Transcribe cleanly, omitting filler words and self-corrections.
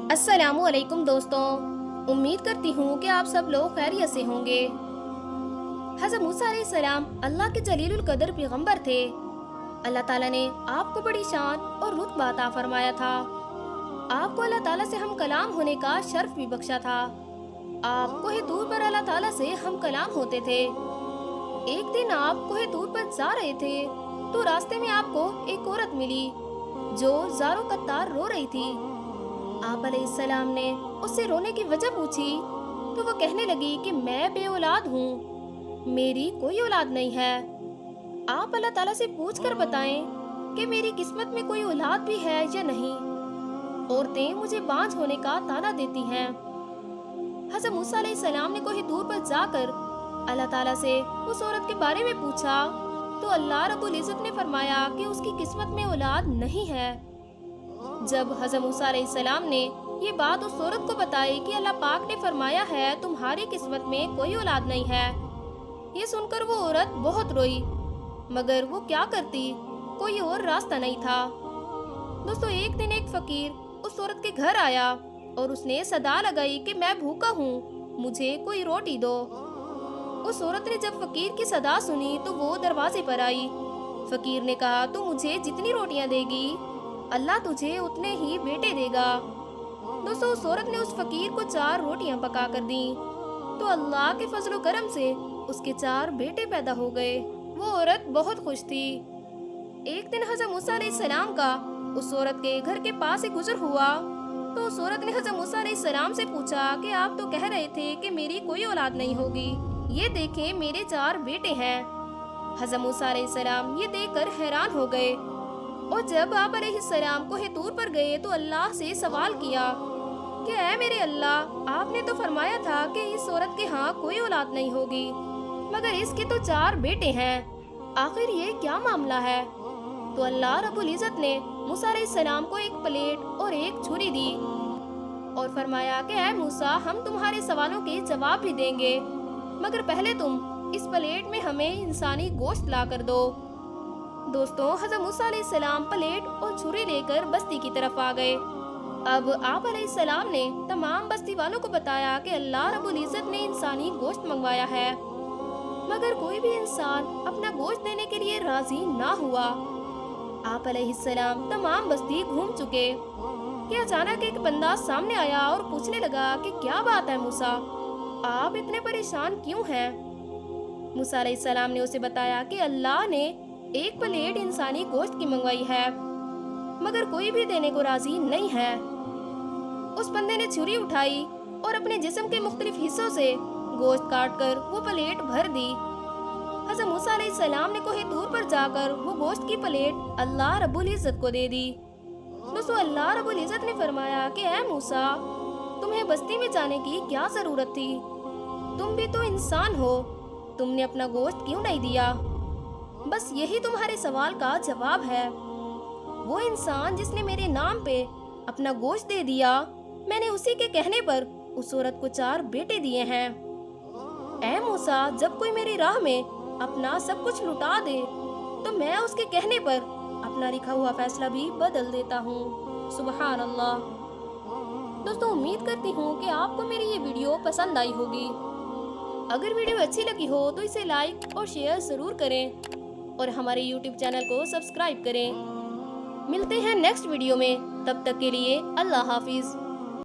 अस्सलामु अलैकुम दोस्तों, उम्मीद करती हूँ कि आप सब लोग खैरियत से होंगे। हज़रत मूसा अलैहिस्सलाम अल्लाह के जलीलुल कदर पैगंबर थे। अल्लाह ताला ने आपको बड़ी शान और रुतबा अता फरमाया था। आपको अल्लाह ताला से हम कलाम होने का शर्फ भी बख्शा था। आप कोहे तूर पर अल्लाह ताला से हम कलाम होते थे। एक दिन आप कोहे तूर पर जा रहे थे तो रास्ते में आपको एक औरत मिली जो ज़ारो कत्तार रो रही थी। आप अलैहिस्सलाम ने उससे रोने की वजह पूछी तो वो कहने लगी कि मैं बे औलाद हूँ, मेरी कोई औलाद नहीं है। आप अल्लाह ताला से पूछ कर बताएं कि मेरी किस्मत में कोई औलाद भी है या नहीं। औरतें मुझे बांझ होने का ताना देती हैं। हज़रत मूसा अलैहिस्सलाम ने कोई दूर पर जाकर अल्लाह ताला से उस औरत के बारे में पूछा तो अल्लाह रब्बुल इज़्ज़त ने फरमाया कि उसकी किस्मत में औलाद नहीं है। जब हज़रत मूसा अलैहिस्सलाम ने ये बात उस औरत को बताई कि अल्लाह पाक ने फरमाया है तुम्हारी किस्मत में कोई औलाद नहीं है, ये सुनकर वो औरत बहुत रोई, मगर वो क्या करती, कोई और रास्ता नहीं था। दोस्तों, एक दिन एक फकीर उस औरत के घर आया और उसने सदा लगाई कि मैं भूखा हूँ, मुझे कोई रोटी दो। उस औरत ने जब फकीर की सदा सुनी तो वो दरवाजे पर आई। फकीर ने कहा तू मुझे जितनी रोटियां देगी अल्लाह तुझे उतने ही बेटे देगा। दोस्तों, उस औरत ने उस फकीर को 4 रोटियां पका कर दी तो अल्लाह के फजलो करम से उसके 4 बेटे पैदा हो गए। वो औरत बहुत खुश थी। एक दिन हज़रत मूसा अलैहिस्सलाम का उस औरत के घर के पास से गुजर हुआ तो उस औरत ने हज़रत मूसा अलैहिस्सलाम से पूछा कि आप तो कह रहे थे कि मेरी कोई औलाद नहीं होगी, ये देखें मेरे 4 बेटे हैं। हज़रत मूसा अलैहिस्सलाम ये देखकर हैरान हो गए और जब आप अलैहिस्सलाम कोहे तूर पर गए तो अल्लाह से सवाल किया कि ऐ मेरे अल्लाह, आपने तो फरमाया था कि इस औरत के यहाँ कोई औलाद नहीं होगी, मगर इसके तो 4 बेटे हैं, आखिर ये क्या मामला है। तो अल्लाह रब्बुल इज़्ज़त ने मूसा अलैहिस्सलाम को एक प्लेट और एक छुरी दी और फरमाया कि ऐ मूसा, हम तुम्हारे सवालों के जवाब भी देंगे, मगर पहले तुम इस प्लेट में हमें इंसानी गोश्त ला कर दो। दोस्तों, हज़रत मूसा अलैहिस्सलाम प्लेट और छुरी लेकर बस्ती की तरफ आ गए। अब आप अलैहिस्सलाम ने तमाम बस्ती वालों को बताया कि अल्लाह रब्बुल इज़्ज़त ने इंसानी गोश्त मंगवाया है, मगर कोई भी इंसान अपना गोश्त देने के लिए राजी ना हुआ। आप अलैहिस्सलाम तमाम बस्ती घूम चुके कि अचानक एक बंदा सामने आया और पूछने लगा कि क्या बात है मूसा, आप इतने परेशान क्यों हैं। मूसा अलैहिस्सलाम ने उसे बताया कि अल्लाह ने एक प्लेट इंसानी गोश्त की मंगवाई है, मगर कोई भी देने को राजी नहीं है। उस बंदे ने छुरी उठाई और अपने जिस्म के मुख्तलिफ हिस्सों से गोश्त काटकर वो प्लेट भर दी। हज़रत मूसा अलैहिस्सलाम ने कोहे तूर पर जाकर वो गोश्त की प्लेट अल्लाह रब्बुल इज़्ज़त को दे दी। दोस्तों, अल्लाह रब्बुल इज़्ज़त ने फरमाया कि ऐ मूसा, तुम्हें बस्ती में जाने की क्या जरूरत थी, तुम भी तो इंसान हो, तुमने अपना गोश्त क्यों नहीं दिया। बस यही तुम्हारे सवाल का जवाब है। वो इंसान जिसने मेरे नाम पे अपना गोश्त दे दिया, मैंने उसी के कहने पर उस औरत को 4 बेटे दिए हैं। ऐ मूसा, जब कोई मेरी राह में अपना सब कुछ लुटा दे तो मैं उसके कहने पर अपना लिखा हुआ फैसला भी बदल देता हूँ। सुबहान अल्लाह। दोस्तों, उम्मीद करती हूँ कि आपको मेरी ये वीडियो पसंद आई होगी। अगर वीडियो अच्छी लगी हो तो इसे लाइक और शेयर ज़रूर करें और हमारे YouTube चैनल को सब्सक्राइब करें। मिलते हैं नेक्स्ट वीडियो में, तब तक के लिए अल्लाह हाफिज़।